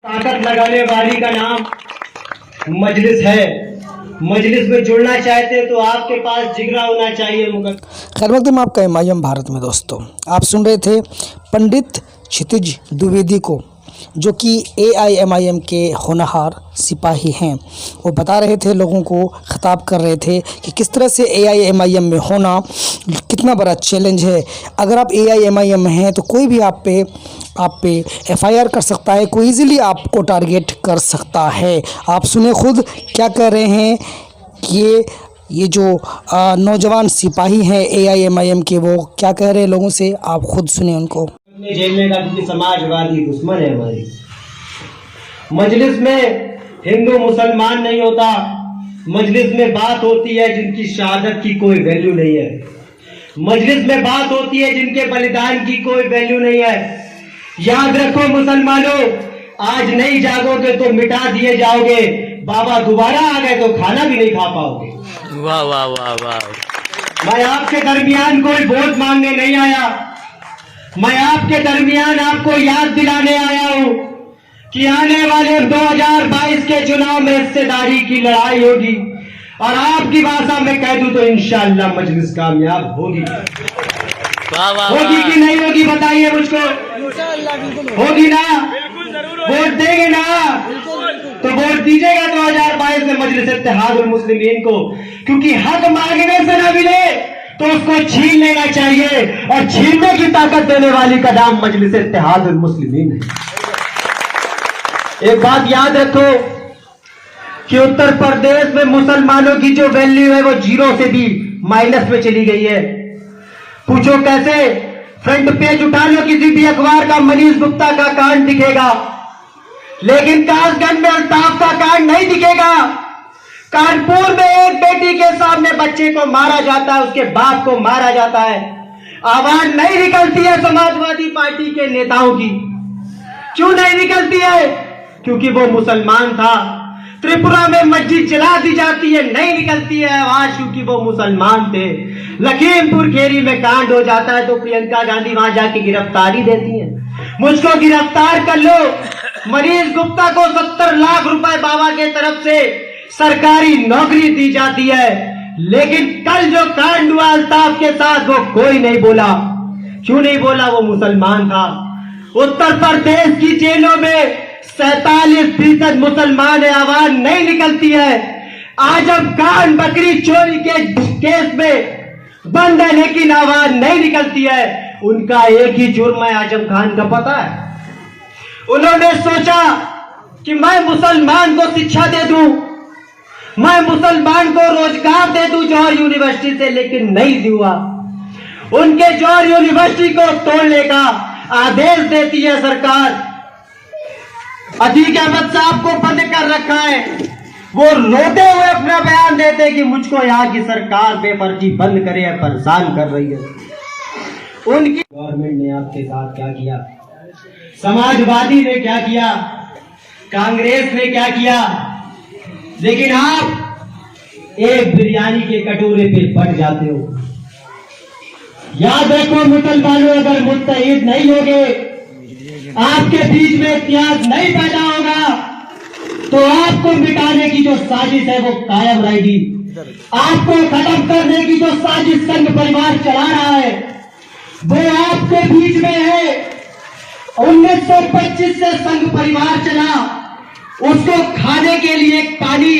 ताकत लगाने वाली का नाम मजलिस है। मजलिस में जुड़ना चाहते हैं तो आपके पास जिगरा होना चाहिए। खैर मकदम आपका एमआईएम भारत में। दोस्तों आप सुन रहे थे पंडित क्षितिज द्विवेदी को, जो कि एआईएमआईएम के होनहार सिपाही हैं। वो बता रहे थे, लोगों को खिताब कर रहे थे कि किस तरह से एआईएमआईएम में होना कितना बड़ा चैलेंज है। अगर आप एआईएमआईएम में हैं तो कोई भी आप पे एफआईआर कर सकता है, कोई इजीली आपको टारगेट कर सकता है। आप सुने खुद क्या कह रहे हैं कि ये जो नौजवान सिपाही हैं एआईएमआईएम के, वो क्या कह रहे हैं लोगों से, आप खुद सुने उनको। झेलने का क्योंकि समाजवादी दुश्मन है हमारी। मजलिस में हिंदू मुसलमान नहीं होता, मजलिस में बात होती है जिनकी शहादत की कोई वैल्यू नहीं है। मजलिस में बात होती है जिनके बलिदान की कोई वैल्यू नहीं है। याद रखो मुसलमानों, आज नहीं जागोगे तो मिटा दिए जाओगे। बाबा दोबारा आ गए तो खाना भी नहीं खा पाओगे। वाह वाह वाह वाह। मैं आपके दरमियान कोई वोट मांगने नहीं आया, मैं आपके दरमियान आपको याद दिलाने आया हूं कि आने वाले 2022 के चुनाव में हिस्सेदारी की लड़ाई होगी। और आपकी भाषा में कह दूं तो इंशाअल्लाह मजलिस कामयाब होगी। होगी कि नहीं होगी बताइए मुझको। होगी ना? वोट देंगे ना? तो वोट दीजिएगा 2022 में मजलिस इत्तेहादुल मुस्लिमीन को, क्योंकि हक मांगने से ना मिले तो उसको छीन लेना चाहिए, और छीनने की ताकत देने वाली का नाम मजलिस इत्तेहादुल मुस्लिमीन है। एक बात याद रखो कि उत्तर प्रदेश में मुसलमानों की जो वैल्यू है वो 0 से भी माइनस में चली गई है। पूछो कैसे? फ्रंट पेज उठा लो किसी भी अखबार का, मनीष गुप्ता का कांड दिखेगा, लेकिन कासगंज में अल्ताफ का कांड नहीं दिखेगा। कानपुर में एक बेटी के सामने बच्चे को मारा जाता है, उसके बाप को मारा जाता है। आवाज नहीं निकलती है समाजवादी पार्टी के नेताओं की। क्यों नहीं निकलती है? क्योंकि वो मुसलमान था। त्रिपुरा में मस्जिद जला दी जाती है, नहीं निकलती है आवाज, क्योंकि वो मुसलमान थे। लखीमपुर खेरी में कांड हो जाता है तो प्रियंका गांधी वहां जाके गिरफ्तारी देती है। मुझको गिरफ्तार कर लो। मनीष गुप्ता को 70 लाख रुपए बाबा के तरफ से सरकारी नौकरी दी जाती है, लेकिन कल जो कांड हुआ अल्ताफ के साथ वो कोई नहीं बोला। क्यों नहीं बोला? वो मुसलमान था। उत्तर प्रदेश की जेलों में 47% मुसलमान है, आवाज नहीं निकलती है। आजम खान बकरी चोरी के केस में बंद है, लेकिन आवाज नहीं निकलती है। उनका एक ही जुर्म है, आजम खान का पता है। उन्होंने सोचा कि मैं मुसलमान को शिक्षा दे दूं, मैं मुसलमान को रोजगार दे दूं जौहर यूनिवर्सिटी से, लेकिन नहीं हुआ। उनके जौहर यूनिवर्सिटी को तोड़ने का आदेश देती है सरकार। अतीक अहमद साहब को बंद कर रखा है। वो रोते हुए अपना बयान देते कि मुझको यहाँ की सरकार बेफर्जी बंद करे, परेशान कर रही है। उनकी गवर्नमेंट ने आपके साथ क्या किया? समाजवादी ने क्या किया? कांग्रेस ने क्या किया? लेकिन आप एक बिरयानी के कटोरे पे बट जाते हो। याद रखो मुसलमानों, अगर मुत्तहिद नहीं होगे, आपके बीच में इतिहास नहीं पैदा होगा, तो आपको मिटाने की जो साजिश है वो कायम रहेगी। आपको खत्म करने की जो साजिश संघ परिवार चला रहा है वो आपके बीच में है। 1925 से संघ परिवार चला, उसको खाने के लिए पानी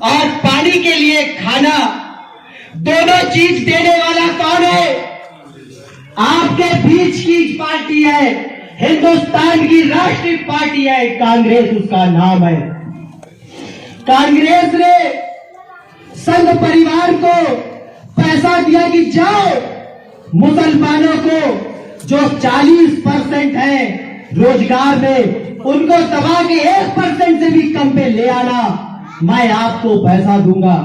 और पानी के लिए खाना, दोनों चीज देने वाला कौन है? आपके बीच की पार्टी है, हिंदुस्तान की राष्ट्रीय पार्टी है कांग्रेस, उसका नाम है। कांग्रेस ने संघ परिवार को पैसा दिया कि जाओ मुसलमानों को जो 40% है रोजगार में, उनको दबा के 1% से भी कम पे ले आना, मैं आपको पैसा दूंगा।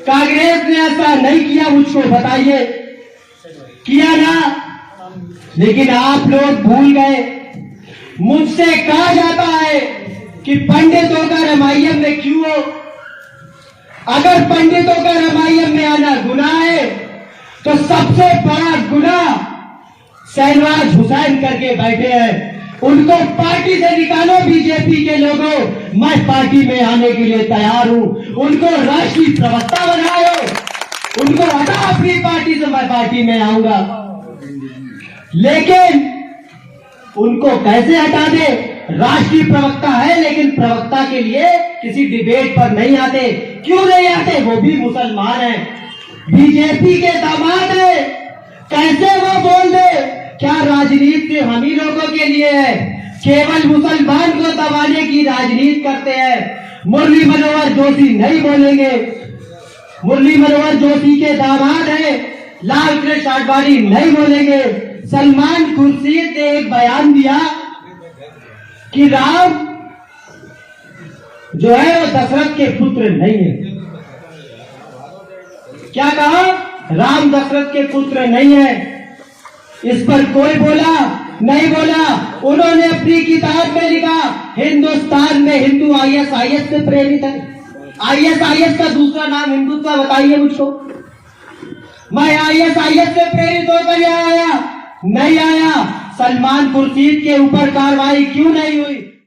कांग्रेस ने ऐसा नहीं किया, मुझको बताइए, किया ना? लेकिन आप लोग भूल गए। मुझसे कहा जाता है कि पंडितों का एमआईएम में क्यों हो? अगर पंडितों का एमआईएम में आना गुनाह है तो सबसे बड़ा गुनाह शहनवाज हुसैन करके बैठे हैं। उनको पार्टी से निकालो बीजेपी के लोगों, मैं पार्टी में आने के लिए तैयार हूं। उनको राष्ट्रीय प्रवक्ता बनाओ, उनको हटा अपनी पार्टी से, मैं पार्टी में आऊंगा। लेकिन उनको कैसे हटा दे? राष्ट्रीय प्रवक्ता है लेकिन प्रवक्ता के लिए किसी डिबेट पर नहीं आते। क्यों नहीं आते? वो भी मुसलमान है, बीजेपी के दामाद है, कैसे वो बोल दे? क्या राजनीति हम ही लोगों के लिए है? केवल मुसलमान को दबाने की राजनीति करते हैं। मुरली मनोहर जोशी नहीं बोलेंगे, मुरली मनोहर जोशी के दामाद है लाल कृष्ण आडवाणी नहीं बोलेंगे। सलमान खुर्शीद ने एक बयान दिया कि राम जो है वो दशरथ के पुत्र नहीं है। क्या कहा? राम दशरथ के पुत्र नहीं है। इस पर कोई बोला नहीं बोला। उन्होंने अपनी किताब में लिखा हिंदुस्तान में हिंदू ISIS से प्रेरित है। ISIS का दूसरा नाम हिंदुत्व बताइए मुझको। मैं ISIS से प्रेरित होकर यहाँ आया नहीं आया। सलमान खुर्शीद के ऊपर कार्रवाई क्यों नहीं हुई?